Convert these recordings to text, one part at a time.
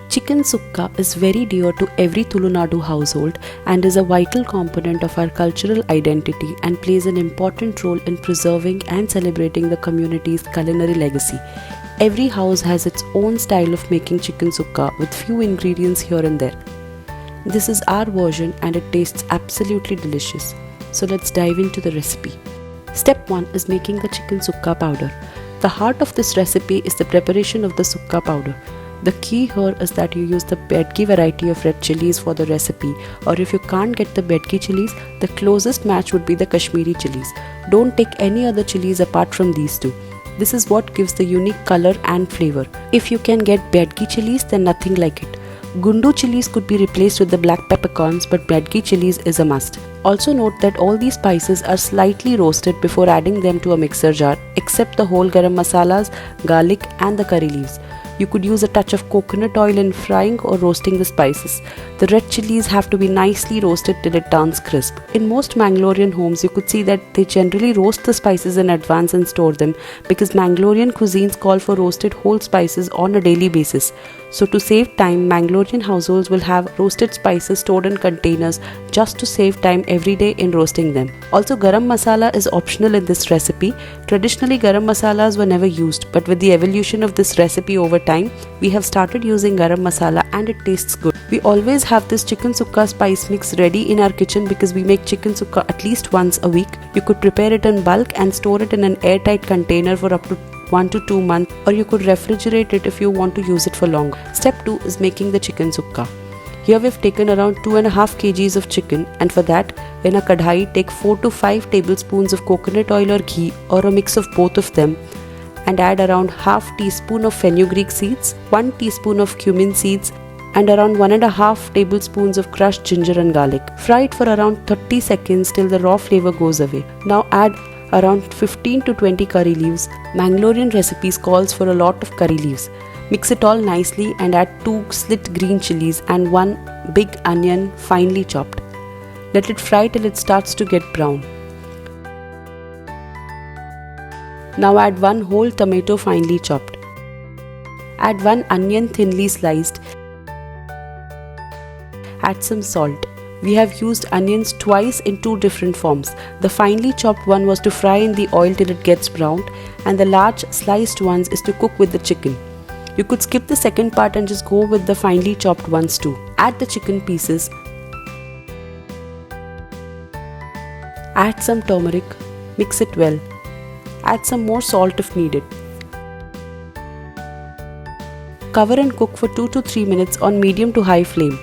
Chicken Sukka is very dear to every Tulu Nadu household and is a vital component of our cultural identity and plays an important role in preserving and celebrating the community's culinary legacy. Every house has its own style of making chicken sukka with few ingredients here and there. This is our version and it tastes absolutely delicious. So let's dive into the recipe. Step 1 is making the chicken sukka powder. The heart of this recipe is the preparation of the sukka powder. The key here is that you use the Byadgi variety of red chilies for the recipe, or if you can't get the Byadgi chilies, the closest match would be the Kashmiri chilies. Don't take any other chilies apart from these two. This is what gives the unique color and flavor. If you can get Byadgi chilies, then nothing like it. Gundu chilies could be replaced with the black peppercorns, but Byadgi chilies is a must. Also note that all these spices are slightly roasted before adding them to a mixer jar, except the whole garam masalas, garlic and the curry leaves. You could use a touch of coconut oil in frying or roasting the spices. The red chilies have to be nicely roasted till it turns crisp. In most Mangalorean homes, you could see that they generally roast the spices in advance and store them because Mangalorean cuisines call for roasted whole spices on a daily basis. So to save time, Mangalorean households will have roasted spices stored in containers just to save time every day in roasting them. Also, garam masala is optional in this recipe. Traditionally, garam masalas were never used, but with the evolution of this recipe over time, we have started using garam masala and it tastes good. We always have this chicken sukka spice mix ready in our kitchen because we make chicken sukka at least once a week. You could prepare it in bulk and store it in an airtight container for up to 1 to 2 months, or you could refrigerate it if you want to use it for longer. Step 2 is making the chicken sukka. Here we've taken around 2.5 kgs of chicken, and for that, in a kadhai, take 4 to 5 tablespoons of coconut oil or ghee or a mix of both of them, and add around half teaspoon of fenugreek seeds, 1 teaspoon of cumin seeds, and around 1.5 tablespoons of crushed ginger and garlic. Fry it for around 30 seconds till the raw flavor goes away. Now add around 15 to 20 curry leaves. Mangalorean recipes calls for a lot of curry leaves. Mix it all nicely and add 2 slit green chilies and 1 big onion finely chopped. Let it fry till it starts to get brown. Now add 1 whole tomato finely chopped. Add 1 onion thinly sliced. Add some salt. We have used onions twice in 2 different forms. The finely chopped one was to fry in the oil till it gets browned, and the large sliced ones is to cook with the chicken. You could skip the second part and just go with the finely chopped ones too. Add the chicken pieces. Add some turmeric. Mix it well. Add some more salt if needed. Cover and cook for 2 to 3 minutes on medium to high flame.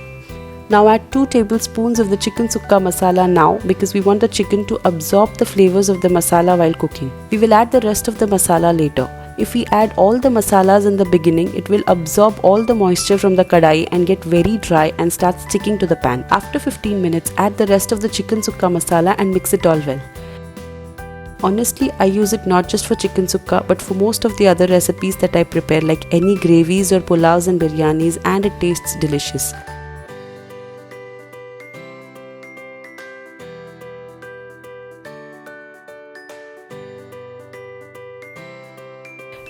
Now add 2 tablespoons of the chicken sukka masala now because we want the chicken to absorb the flavors of the masala while cooking. We will add the rest of the masala later. If we add all the masalas in the beginning, it will absorb all the moisture from the kadai and get very dry and start sticking to the pan. After 15 minutes, add the rest of the chicken sukka masala and mix it all well. Honestly, I use it not just for chicken sukka but for most of the other recipes that I prepare, like any gravies or pulaus and biryanis, and it tastes delicious.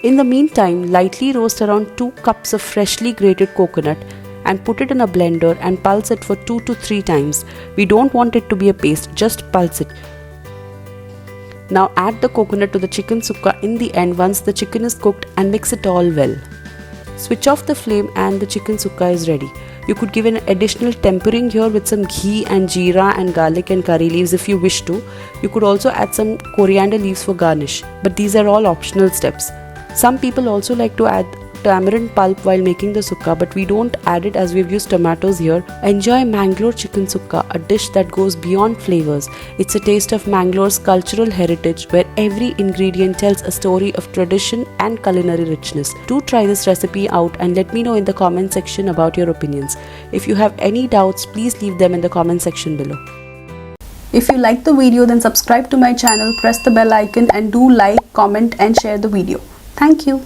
In the meantime, lightly roast around 2 cups of freshly grated coconut and put it in a blender and pulse it for 2 to 3 times. We don't want it to be a paste, just pulse it. Now add the coconut to the chicken sukka in the end once the chicken is cooked and mix it all well. Switch off the flame and the chicken sukka is ready. You could give an additional tempering here with some ghee and jeera and garlic and curry leaves if you wish to. You could also add some coriander leaves for garnish, but these are all optional steps. Some people also like to add tamarind pulp while making the sukka, but we don't add it as we've used tomatoes here. Enjoy Mangalore Chicken Sukka, a dish that goes beyond flavors. It's a taste of Mangalore's cultural heritage where every ingredient tells a story of tradition and culinary richness. Do try this recipe out and let me know in the comment section about your opinions. If you have any doubts, please leave them in the comment section below. If you like the video, then subscribe to my channel, press the bell icon and do like, comment and share the video. Thank you.